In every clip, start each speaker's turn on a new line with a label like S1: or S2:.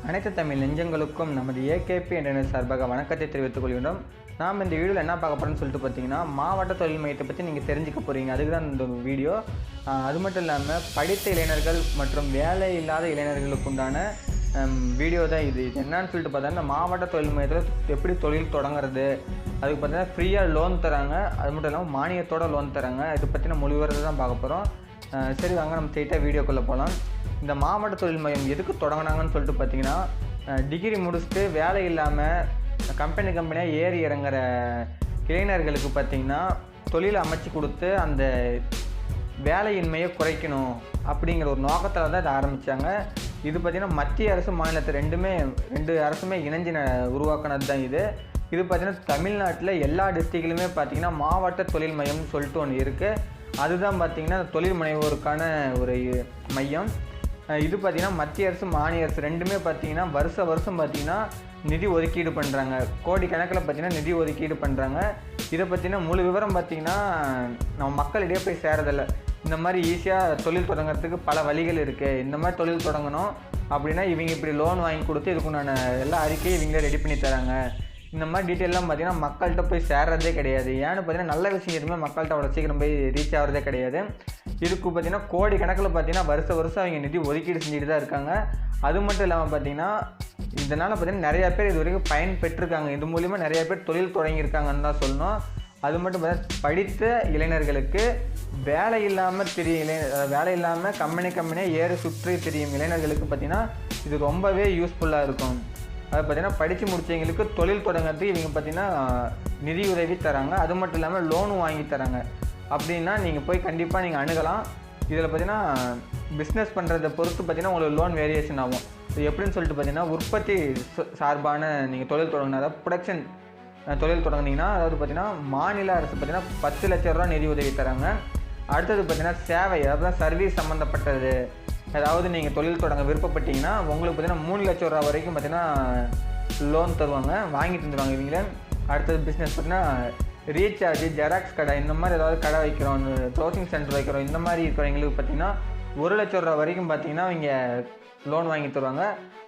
S1: அனைத்து தமிழ் நெஞ்சங்களுக்கும் நமது AKP entertainers சார்பாக வணக்கத்தை தெரிவித்துக் கொள்கிறோம். நாம் இந்த வீடியோவில் என்ன பார்க்க போகிறோம்னு சொல்லிட்டு பார்த்தீங்கன்னா, மாவட்ட தொழில் மையத்தை பற்றி நீங்கள் தெரிஞ்சுக்க போகிறீங்க. அதுக்கு தான் இந்த வீடியோ. அது மட்டும் இல்லாமல் படித்த இளைஞர்கள் மற்றும் வேலை இல்லாத இளைஞர்களுக்கு உண்டான வீடியோ தான் இது. என்னன்னு சொல்லிட்டு பார்த்தீங்கன்னா, மாவட்ட தொழில் மையத்தில் எப்படி தொழில் தொடங்குறது, அதுக்கு பார்த்தீங்கன்னா ஃப்ரீயாக லோன் தராங்க. அது மட்டும் இல்லாமல் மானியத்தோட லோன் தராங்க. இதை பற்றின மொழிவரத்தை தான் பார்க்க போகிறோம். சரி வாங்க நம்ம ஸ்ட்ரெயிட்டாக வீடியோக்குள்ளே போகலாம். இந்த மாவட்ட தொழில் மையம் எதுக்கு தொடங்கினாங்கன்னு சொல்லிட்டு பார்த்தீங்கன்னா, டிகிரி முடிச்சுட்டு வேலை இல்லாமல் கம்பெனியாக ஏறி இறங்குற இளைஞர்களுக்கு பார்த்திங்கன்னா தொழில் அமைச்சு கொடுத்து அந்த வேலையின்மையை குறைக்கணும் அப்படிங்கிற ஒரு நோக்கத்தில் தான் இதை ஆரம்பித்தாங்க. இது பார்த்திங்கன்னா மத்திய அரசு மாநிலத்தை ரெண்டு அரசுமே இணைஞ்சு உருவாக்கினது தான் இது. இது பார்த்திங்கன்னா தமிழ்நாட்டில் எல்லா டிஸ்ட்ரிக்ட்லையுமே பார்த்திங்கன்னா மாவட்ட தொழில் மையம்னு சொல்லிட்டு ஒன்று இருக்குது. அதுதான் பார்த்திங்கன்னா தொழில் முனைவோருக்கான ஒரு மையம். இது பார்த்திங்கன்னா மத்திய அரசு மாநில அரசு ரெண்டுமே பார்த்திங்கன்னா வருஷம் பார்த்திங்கன்னா நிதி ஒதுக்கீடு பண்ணுறாங்க. கோடிக்கணக்கில் பார்த்திங்கன்னா நிதி ஒதுக்கீடு பண்ணுறாங்க. இதை பற்றின முழு விவரம் பார்த்திங்கன்னா நம்ம மக்களிடையே போய் சேரதில்லை. இந்த மாதிரி ஈஸியாக தொழில் தொடங்குறதுக்கு பல வழிகள் இருக்குது. இந்த மாதிரி தொழில் தொடங்கணும் அப்படின்னா இவங்க இப்படி லோன் வாங்கி கொடுத்து இதுக்குண்டான எல்லா அறிக்கையும் இவங்களே ரெடி பண்ணி தராங்க. இந்த மாதிரி டீட்டெயிலாம் பார்த்திங்கன்னா மக்கள்கிட்ட போய் சேர்றதே கிடையாது. ஏன்னு பார்த்திங்கன்னா நல்ல விஷயம் எதுவுமே மக்கள்கிட்ட அவ்வளோ சீக்கிரம் போய் ரீச் ஆகிறதே கிடையாது. இதுக்கு பார்த்திங்கன்னா கோடி கணக்கில் பார்த்திங்கன்னா வருஷம் அவங்க நிதி ஒதுக்கீடு செஞ்சுட்டு தான் இருக்காங்க. அது மட்டும் இல்லாமல் பார்த்திங்கன்னா இதனால் பார்த்திங்கன்னா நிறையா பேர் இது வரைக்கும் பயன் பெற்றிருக்காங்க. இது மூலிமா நிறையா பேர் தொழில் தொடங்கியிருக்காங்கன்னு தான் சொல்லணும். அது மட்டும் பார்த்தீங்கன்னா படித்த இளைஞர்களுக்கு வேலை இல்லாமல் கம்பெனியாக ஏறி சுற்றி தெரியும் இளைஞர்களுக்கு பார்த்திங்கன்னா இது ரொம்பவே யூஸ்ஃபுல்லாக இருக்கும். அது பார்த்திங்கன்னா படித்து முடித்தவங்களுக்கு தொழில் தொடங்கிறதுக்கு இவங்க பார்த்திங்கன்னா நிதி உதவி தராங்க. அது மட்டும் இல்லாமல் லோனும் வாங்கி தராங்க. அப்படின்னா நீங்கள் போய் கண்டிப்பாக நீங்கள் அணுகலாம். இதில் பார்த்திங்கன்னா பிஸ்னஸ் பண்ணுறதை பொறுத்து பார்த்திங்கன்னா உங்களுக்கு லோன் வேரியேஷன் ஆகும். இது எப்படின்னு சொல்லிட்டு பார்த்திங்கன்னா உற்பத்தி சார்பான நீங்கள் தொழில் தொடங்கினா, அதாவது ப்ரொடக்ஷன் தொழில் தொடங்கினீங்கன்னா, அதாவது பார்த்திங்கன்னா மாநில அரசு பார்த்திங்கன்னா 10 லட்ச ரூபா நிதி உதவி தராங்க. அடுத்தது பார்த்திங்கன்னா சேவை, அதாவது சர்வீஸ் சம்மந்தப்பட்டது ஏதாவது நீங்கள் தொழில் தொடங்க விருப்பப்பட்டீங்கன்னா உங்களுக்கு பார்த்திங்கன்னா 3 லட்ச ரூபா வரைக்கும் பார்த்திங்கன்னா லோன் தருவாங்க, வாங்கி தந்துடுவாங்க இவங்களே. அடுத்தது பிஸ்னஸ் பார்த்திங்கன்னா ரீசார்ஜ், ஜெராக்ஸ் கடை, இந்த மாதிரி ஏதாவது கடை வைக்கிறோம், க்ளோசிங் சென்டர் வைக்கிறோம், இந்த மாதிரி இருக்கிறவங்களுக்கு பார்த்திங்கன்னா 1 லட்ச ரூபா வரைக்கும் பார்த்திங்கன்னா இவங்க லோன் வாங்கி தருவாங்க.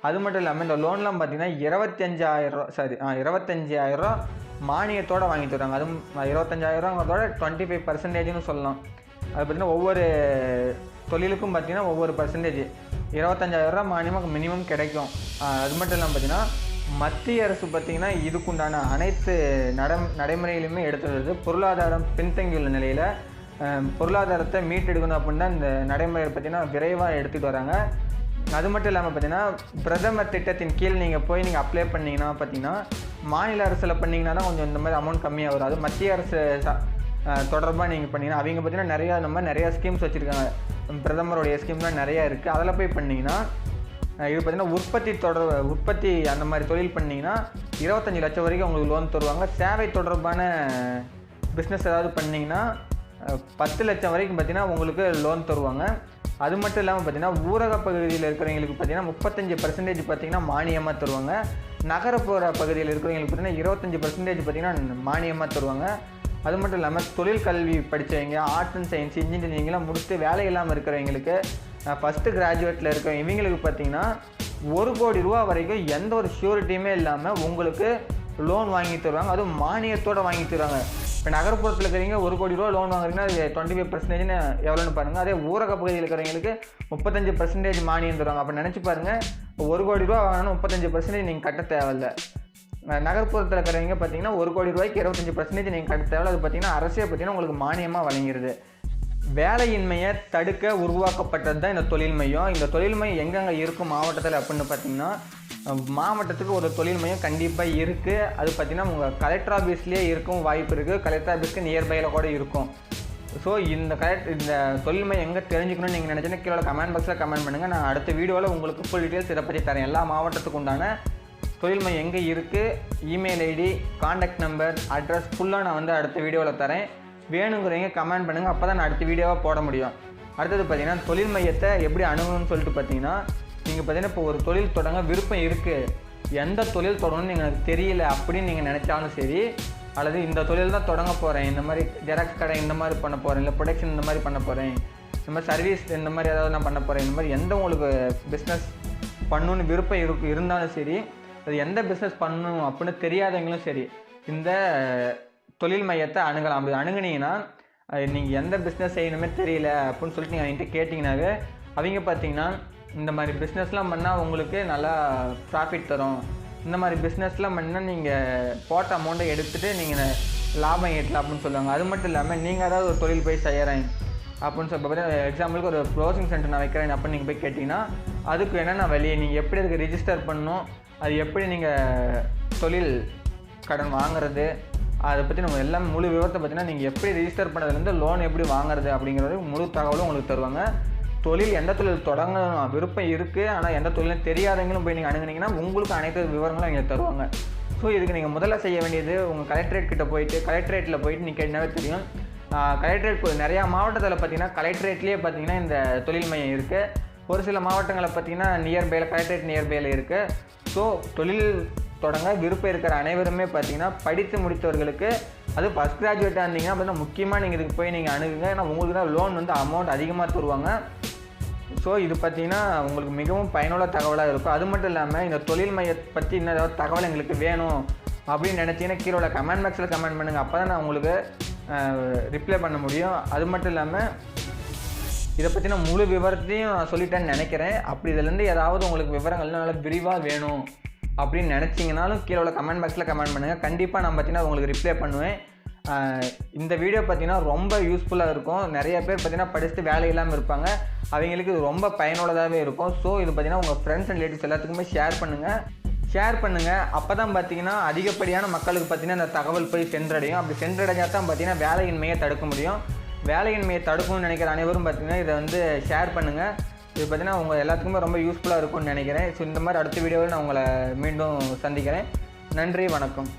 S1: அது மட்டும் இல்லாமல் இந்த லோன்லாம் பார்த்திங்கன்னா 25,000 மானியத்தோடு வாங்கி தருவாங்க. அதுவும் 25,000ங்கிறதோட 25% சொல்லலாம். அது பார்த்திங்கன்னா ஒவ்வொரு தொழிலுக்கும் பார்த்திங்கன்னா ஒவ்வொரு பர்சன்டேஜ் 25,000 மானியமாக மினிமம் கிடைக்கும். அது மட்டும் இல்லாமல் பார்த்திங்கன்னா மத்திய அரசு பார்த்திங்கன்னா இதுக்குண்டான அனைத்து நடைமுறையிலுமே எடுத்துகிறது. பொருளாதாரம் பின்தங்கியுள்ள நிலையில் பொருளாதாரத்தை மீட்டெடுக்கணும் அப்படின்னா இந்த நடைமுறையை பார்த்திங்கன்னா விரைவாக எடுத்துகிட்டு வராங்க. அது மட்டும் இல்லாமல் பார்த்திங்கன்னா பிரதமர் திட்டத்தின் கீழ் நீங்கள் அப்ளை பண்ணிங்கன்னா பார்த்திங்கன்னா மாநில அரசில் பண்ணிங்கன்னா தான் கொஞ்சம் இந்த மாதிரி அமௌண்ட் கம்மியாக வரும். அது மத்திய அரசு தொடர்பாக நீங்கள் பண்ணிங்கன்னா அவங்க பார்த்திங்கன்னா நிறையா ஸ்கீம்ஸ் வச்சுருக்காங்க. பிரதமருடைய ஸ்கீம்லாம் நிறையா இருக்குது. அதில் போய் பண்ணிங்கன்னா இது பார்த்திங்கன்னா உற்பத்தி அந்த மாதிரி தொழில் பண்ணிங்கன்னா 25 லட்சம் வரைக்கும் உங்களுக்கு லோன் தருவாங்க. சேவை தொடர்பான பிஸ்னஸ் ஏதாவது பண்ணிங்கன்னா 10 லட்சம் வரைக்கும் பார்த்திங்கன்னா உங்களுக்கு லோன் தருவாங்க. அது மட்டும் இல்லாமல் பார்த்திங்கன்னா ஊரக பகுதியில் இருக்கிறவங்களுக்கு பார்த்திங்கன்னா 35% பார்த்திங்கன்னா மானியமாக தருவாங்க. நகரப்புற பகுதியில் இருக்கிறவங்களுக்கு பார்த்திங்கன்னா 25% பார்த்திங்கன்னா மானியமாக தருவாங்க. அது மட்டும் இல்லாமல் தொழில் கல்வி படித்தவங்க, ஆர்ட்ஸ் அண்ட் சயின்ஸ், இன்ஜினியரிங்லாம் முடிச்சுட்டு வேலை இல்லாமல் இருக்கிறவங்களுக்கு, ஃபஸ்ட்டு கிராஜுவேட்டில் இருக்கிற இவங்களுக்கு பார்த்திங்கன்னா 1 கோடி ரூபா வரைக்கும் எந்த ஒரு ஷூரிட்டியுமே இல்லாமல் உங்களுக்கு லோன் வாங்கி தருவாங்க. அதுவும் மானியத்தோடு வாங்கி தருவாங்க. இப்போ நகர்ப்புறத்தில் இருக்கிறவங்க 1 கோடி ரூபா லோன் வாங்குறீங்கன்னா அது 25% எவ்வளோன்னு பாருங்கள். அதே ஊரக பகுதியில் இருக்கிறவங்களுக்கு 35% மானியம் தருவாங்க. அப்போ நினச்சி பாருங்கள், 1 கோடி ரூபா வாங்கினா 35% நீங்கள் கட்ட தேவையில்லை. நகர்ப்புறத்தில் இருக்கிறவங்க பார்த்திங்கன்னா 1 கோடி ரூபாய்க்கு 25% நீங்கள் கட்ட தேவை. அது பார்த்திங்கன்னா அரசே பார்த்திங்கன்னா உங்களுக்கு மானியமாக வழங்கிடுது. வேலையின்மையை தடுக்க உருவாக்கப்பட்டது தான் இந்த தொழில் மையம். இந்த தொழில் மையம் எங்கெங்கே இருக்கும் மாவட்டத்தில் அப்படின்னு பார்த்திங்கன்னா, மாவட்டத்துக்கு ஒரு தொழில் மையம் கண்டிப்பாக இருக்குது. அது பார்த்திங்கன்னா உங்கள் கலெக்டர் ஆஃபீஸ்லேயே இருக்கும் வாய்ப்பு இருக்குது. கலெக்டர் ஆஃபீஸ்க்கு நியர்பையில் கூட இருக்கும். ஸோ இந்த தொழில் மையம் எங்கே தெரிஞ்சுக்கணும்னு நீங்கள் நினச்சின்னா கீழே கமெண்ட் பாக்ஸில் கமெண்ட் பண்ணுங்கள். நான் அடுத்த வீடியோவில் உங்களுக்கு ஃபுல் டீட்டெயில்ஸ் இதை பற்றி தரேன். எல்லா மாவட்டத்துக்கு உண்டான தொழில் மையம் எங்கே இருக்குது, email ID, contact number, address ஃபுல்லாக நான் அடுத்த வீடியோவில் தரேன். வேணுங்கிறவங்க கமெண்ட் பண்ணுங்கள். அப்போ தான் நான் அடுத்த வீடியோவாக போட முடியும். அடுத்தது பார்த்திங்கன்னா தொழில் மையத்தை எப்படி அணுகணும்னு சொல்லிட்டு பார்த்திங்கன்னா, நீங்கள் பார்த்திங்கன்னா இப்போ ஒரு தொழில் தொடங்க விருப்பம் இருக்குது, எந்த தொழில் தொடங்கணும்னு எனக்கு தெரியல அப்படின்னு நீங்கள் நினச்சாலும் சரி, அல்லது இந்த தொழில் தான் தொடங்க போகிறேன், இந்த மாதிரி ஜெராக்ஸ் கடை இந்த மாதிரி பண்ண போகிறேன், இல்லை ப்ரொடக்ஷன் இந்த மாதிரி பண்ண போகிறேன், இந்த மாதிரி சர்வீஸ் இந்த மாதிரி ஏதாவது நான் பண்ண போகிறேன், இந்த மாதிரி எந்த உங்களுக்கு பிஸ்னஸ் பண்ணணுன்னு விருப்பம் இருந்தாலும் சரி, அது எந்த பிஸ்னஸ் பண்ணணும் அப்படின்னு தெரியாதவங்களும் சரி, இந்த தொழில் மையத்தை அணுகலாம். அப்படி அணுகுனீங்கன்னா நீங்கள் எந்த பிஸ்னஸ் செய்யணுமே தெரியல அப்படின்னு சொல்லிட்டு நீங்கள் என்கிட்ட கேட்டிங்கனாவே அவங்க பார்த்தீங்கன்னா இந்த மாதிரி பிஸ்னஸ்லாம் பண்ணால் உங்களுக்கு நல்லா ப்ராஃபிட் தரும், இந்த மாதிரி பிஸ்னஸ்லாம் பண்ணால் நீங்கள் போட்ட அமௌண்ட்டை எடுத்துகிட்டு நீங்கள் லாபம் ஈட்டலாம் அப்படின்னு சொல்லுவாங்க. அது மட்டும் இல்லாமல் நீங்கள் ஏதாவது ஒரு தொழில் போய் செய்கிறேன் அப்படின்னு சொல்லி பார்த்தீங்கன்னா, எக்ஸாம்பிளுக்கு ஒரு ப்ரௌசிங் சென்டர் நான் வைக்கிறேன் அப்படின்னு நீங்கள் போய் கேட்டிங்கன்னா அதுக்கு என்னென்ன வழி, நீங்கள் எப்படி அதுக்கு ரிஜிஸ்டர் பண்ணணும், அது எப்படி நீங்கள் தொழில் கடன் வாங்குறது, அதை பற்றி நம்ம எல்லாம் முழு விவரத்தை பார்த்தீங்கன்னா நீங்கள் எப்படி ரிஜிஸ்டர் பண்ணதுலேருந்து லோன் எப்படி வாங்குறது அப்படிங்கிறது முழு தகவலும் உங்களுக்கு தருவாங்க. தொழில் எந்த தொழில் தொடங்க விருப்பம் இருக்குது, ஆனால் எந்த தொழிலும் தெரியாதவங்களும் போய் நீங்கள் அணுகுனீங்கன்னா உங்களுக்கு அனைத்து விவரங்களும் இங்கே தருவாங்க. ஸோ இதுக்கு நீங்கள் முதல்ல செய்ய வேண்டியது, உங்கள் கலெக்டரேட் கிட்ட போயிட்டு, கலெக்டரேட்டில் போயிட்டு நீங்கள் கேட்டாவே தெரியும். கலெக்டரேட் நிறையா மாவட்டத்தில் பார்த்தீங்கன்னா கலெக்டரேட்லேயே பார்த்தீங்கன்னா இந்த தொழில் மையம் இருக்குது. ஒரு சில மாவட்டங்களில் பார்த்தீங்கன்னா நியர்பையில் கலெக்டரேட் நியர்பையில் இருக்குது. ஸோ தொழில் தொடங்க விருப்பம் இருக்கிற அனைவருமே பார்த்தீங்கன்னா படித்து முடித்தவர்களுக்கு, அது ஃபஸ்ட் கிராஜுவேட்டாக இருந்தீங்கன்னா பார்த்தீங்கன்னா முக்கியமாக நீங்கள் இதுக்கு போய் நீங்கள் அணுகுங்க. ஏன்னா உங்களுக்கு தான் லோன் வந்து அமௌண்ட் அதிகமாக தருவாங்க. ஸோ இது பார்த்தீங்கன்னா உங்களுக்கு மிகவும் பயனுள்ள தகவலாக இருக்கும். அது மட்டும் இல்லாமல் இந்த தொழில் மையத்தை பற்றி இன்னும் ஏதாவது தகவல் எங்களுக்கு வேணும் அப்படின்னு நினச்சிங்கன்னா கீழே உள்ள கமெண்ட் பாக்ஸில் கமெண்ட் பண்ணுங்கள். அப்போ தான் நான் உங்களுக்கு ரிப்ளை பண்ண முடியும். அது மட்டும் இல்லாமல் இதை பற்றின முழு விவரத்தையும் நான் சொல்லிட்டேன்னு நினைக்கிறேன். அப்படி இதுலேருந்து ஏதாவது உங்களுக்கு விவரங்கள் நல்லா விரிவாக வேணும் அப்படின்னு நினச்சிங்கனாலும் கீழே உள்ள கமெண்ட் பாக்ஸில் கமெண்ட் பண்ணுங்கள். கண்டிப்பாக நான் பார்த்தீங்கன்னா உங்களுக்கு ரிப்ளை பண்ணுவேன். இந்த வீடியோ பார்த்தீங்கன்னா ரொம்ப யூஸ்ஃபுல்லாக இருக்கும். நிறைய பேர் பார்த்தீங்கன்னா படிச்சுட்டு வேலை இல்லாமல் இருப்பாங்க, அவங்களுக்கு இது ரொம்ப பயனுள்ளதாகவே இருக்கும். ஸோ இது பார்த்தீங்கன்னா உங்கள் ஃப்ரெண்ட்ஸ் அண்ட் ரிலேட்டிவ்ஸ் எல்லாத்துக்குமே ஷேர் பண்ணுங்கள். அப்போ தான் பார்த்தீங்கன்னா அதிகப்படியான மக்களுக்கு பார்த்தீங்கன்னா இந்த தகவல் போய் சென்றடையும். அப்படி சென்றடைஞ்சால் தான் பார்த்தீங்கன்னா வேலையின்மையை தடுக்க முடியும். வேலையின்மையை தடுக்கணும்னு நினைக்கிற அனைவரும் பார்த்தீங்கன்னா இதை வந்து ஷேர் பண்ணுங்கள். இது பார்த்தீங்கன்னா உங்கள் எல்லாத்துக்குமே ரொம்ப யூஸ்ஃபுல்லாக இருக்கும்னு நினைக்கிறேன். ஸோ இந்த மாதிரி அடுத்த வீடியோவில் நான் உங்களை மீண்டும் சந்திக்கிறேன். நன்றி, வணக்கம்.